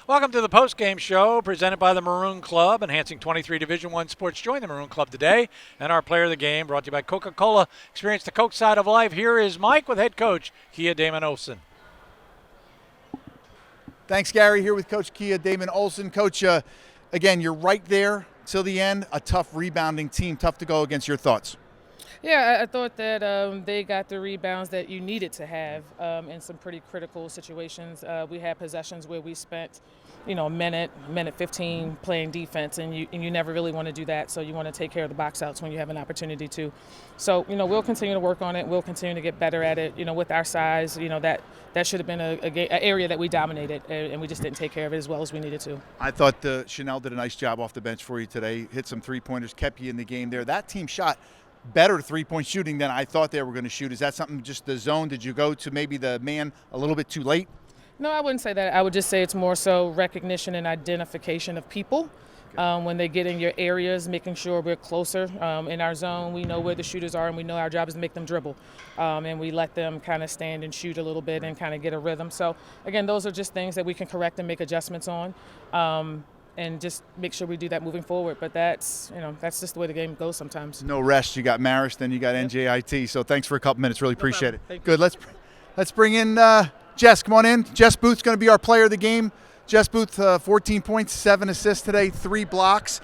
Welcome to the Postgame Show presented by the Maroon Club, enhancing 23 Division I sports. Join the Maroon Club today. And our player of the game brought to you by Coca-Cola. Experience the Coke side of life. Here is Mike with head coach Kia Damon Olson. Thanks, Gary. Here with Coach Kia Damon Olson. Coach, again, you're right there till the end. A tough rebounding team, tough to go against. Your thoughts? Yeah, I thought that they got the rebounds that you needed to have in some pretty critical situations. We had possessions where we spent, a minute 15 playing defense, and you never really want to do that. So you want to take care of the box outs when you have an opportunity to. So we'll continue to work on it. We'll continue to get better at it. With our size, that should have been an area that we dominated, and we just didn't take care of it as well as we needed to. I thought Chanel did a nice job off the bench for you today. Hit some three-pointers, kept you in the game there. That team shot better three-point shooting than I thought they were going to shoot. Is that something, just the zone? Did you go to maybe the man a little bit too late? No, I wouldn't say that. I would just say it's more so recognition and identification of people. When they get in your areas, making sure we're closer in our zone. We know where the shooters are, and we know our job is to make them dribble. And we let them kind of stand and shoot a little bit and kind of get a rhythm. So, again, those are just things that we can correct and make adjustments on. And just make sure we do that moving forward. But that's just the way the game goes sometimes. No rest. You got Marist, then you got NJIT. So thanks for a couple minutes. Really appreciate it. Thank Good. Let's bring in Jess. Come on in. Jess Booth's going to be our player of the game. Jess Booth, 14 points, 7 assists today, 3 blocks.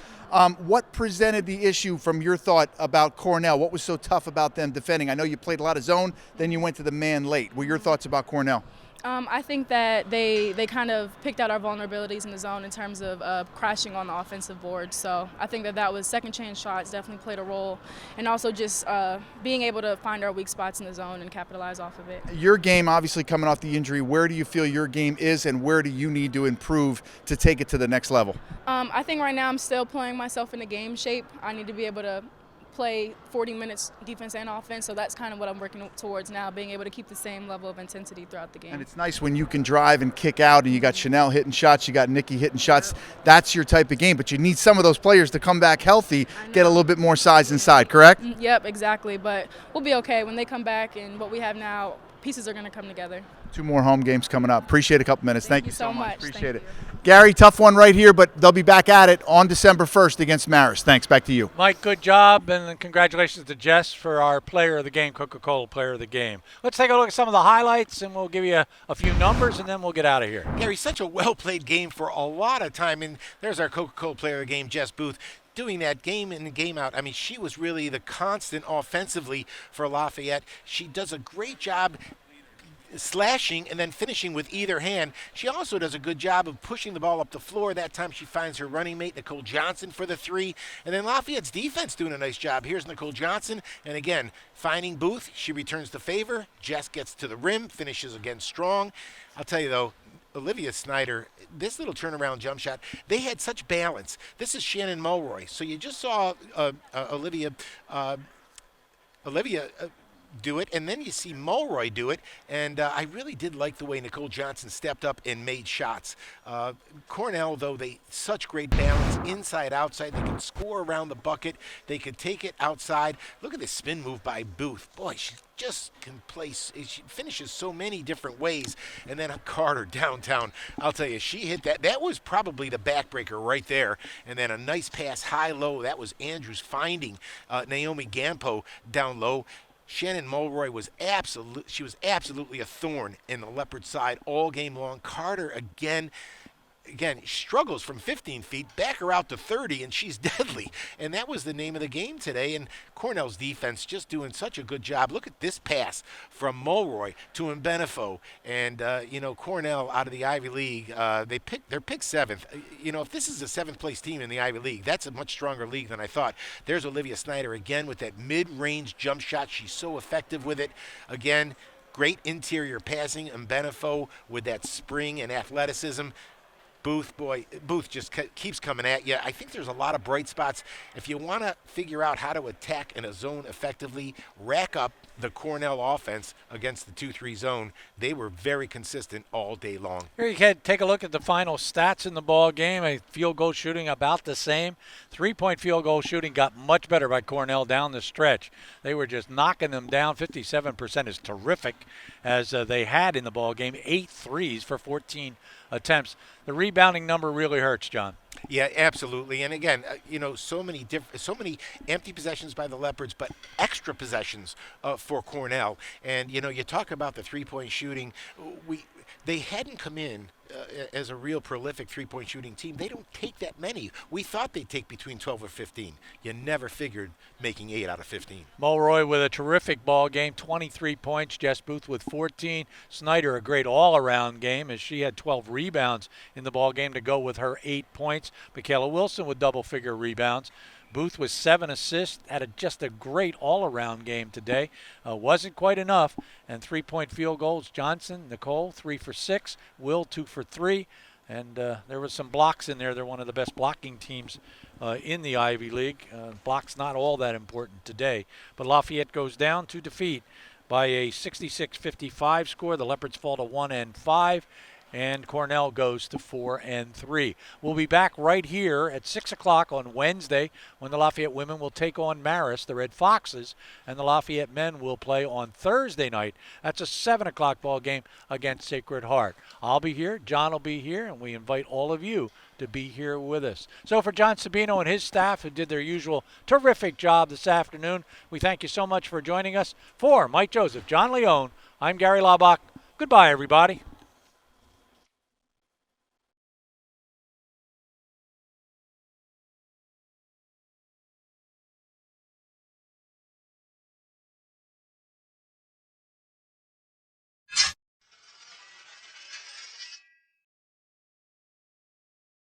What presented the issue from your thought about Cornell? What was so tough about them defending? I know you played a lot of zone, then you went to the man late. What were your thoughts about Cornell? I think that they kind of picked out our vulnerabilities in the zone in terms of crashing on the offensive board. So I think that was second chance shots definitely played a role, and also just being able to find our weak spots in the zone and capitalize off of it. Your game obviously coming off the injury. Where do you feel your game is, and where do you need to improve to take it to the next level? I think right now I'm still playing myself into game shape. I need to be able to play 40 minutes defense and offense, so that's kind of what I'm working towards now, being able to keep the same level of intensity throughout the game. And it's nice when you can drive and kick out, and you got Chanel hitting shots, you got Nikki hitting shots. That's your type of game, but you need some of those players to come back healthy, get a little bit more size inside, correct? Yep, exactly, but we'll be okay. When they come back and what we have now, pieces are going to come together. 2 more home games coming up. Appreciate a couple minutes. Thank you so much. Appreciate it. You. Gary, tough one right here, but they'll be back at it on December 1st against Marist. Thanks. Back to you. Mike, good job, and congratulations to Jess for our player of the game, Coca-Cola player of the game. Let's take a look at some of the highlights, and we'll give you a few numbers, and then we'll get out of here. Gary, such a well-played game for a lot of time, and there's our Coca-Cola player of the game, Jess Booth, doing that game in and game out. I mean, she was really the constant offensively for Lafayette. She does a great job slashing and then finishing with either hand. She also does a good job of pushing the ball up the floor. That time she finds her running mate, Nicole Johnson, for the 3. And then Lafayette's defense doing a nice job. Here's Nicole Johnson. And again, finding Booth. She returns the favor. Jess gets to the rim, finishes again strong. I'll tell you, though, Olivia Snyder, this little turnaround jump shot, they had such balance. This is Shannon Mulroy. So you just saw Olivia do it, and then you see Mulroy do it, and I really did like the way Nicole Johnson stepped up and made shots. Cornell, though, they such great balance inside, outside. They can score around the bucket. They could take it outside. Look at this spin move by Booth. Boy, she just can play. She finishes so many different ways. And then Carter downtown. I'll tell you, she hit that. That was probably the backbreaker right there. And then a nice pass high-low. That was Andrews finding Naomi Gampo down low. Shannon Mulroy was absolutely a thorn in the Leopard side all game long. Carter again struggles from 15 feet, back her out to 30, and she's deadly. And that was the name of the game today. And Cornell's defense just doing such a good job. Look at this pass from Mulroy to Mbenefo. And, Cornell out of the Ivy League, they're picked 7th. If this is a 7th-place team in the Ivy League, that's a much stronger league than I thought. There's Olivia Snyder again with that mid-range jump shot. She's so effective with it. Again, great interior passing. Mbenefo with that spring and athleticism. Booth just keeps coming at you. I think there's a lot of bright spots. If you want to figure out how to attack in a zone effectively, rack up the Cornell offense against the 2-3 zone, they were very consistent all day long. Here you can take a look at the final stats in the ball game. A field goal shooting about the same. 3-point field goal shooting got much better by Cornell down the stretch. They were just knocking them down. 57% is terrific, as they had in the ball game 8 threes for 14 attempts. The rebounding number really hurts, John. Yeah, absolutely. And again, so many empty possessions by the Leopards, but extra possessions for Cornell. And you talk about the 3-point shooting. They hadn't come in as a real prolific 3-point shooting team. They don't take that many. We thought they'd take between 12 or 15. You never figured making 8 out of 15. Mulroy with a terrific ball game, 23 points. Jess Booth with 14. Snyder a great all-around game, as she had 12 rebounds in the ball game to go with her 8 points. Michaela Wilson with double-figure rebounds. Booth with 7 assists, had just a great all-around game today. Wasn't quite enough. And 3-point field goals, Johnson, Nicole, 3 for 6. Will, 2 for 3. And there was some blocks in there. They're one of the best blocking teams in the Ivy League. Blocks not all that important today. But Lafayette goes down to defeat by a 66-55 score. The Leopards fall to 1-5. And Cornell goes to 4-3. We'll be back right here at 6 o'clock on Wednesday when the Lafayette women will take on Marist, the Red Foxes, and the Lafayette men will play on Thursday night. That's a 7 o'clock ball game against Sacred Heart. I'll be here, John will be here, and we invite all of you to be here with us. So for John Sabino and his staff, who did their usual terrific job this afternoon, we thank you so much for joining us. For Mike Joseph, John Leone, I'm Gary Laubach. Goodbye, everybody.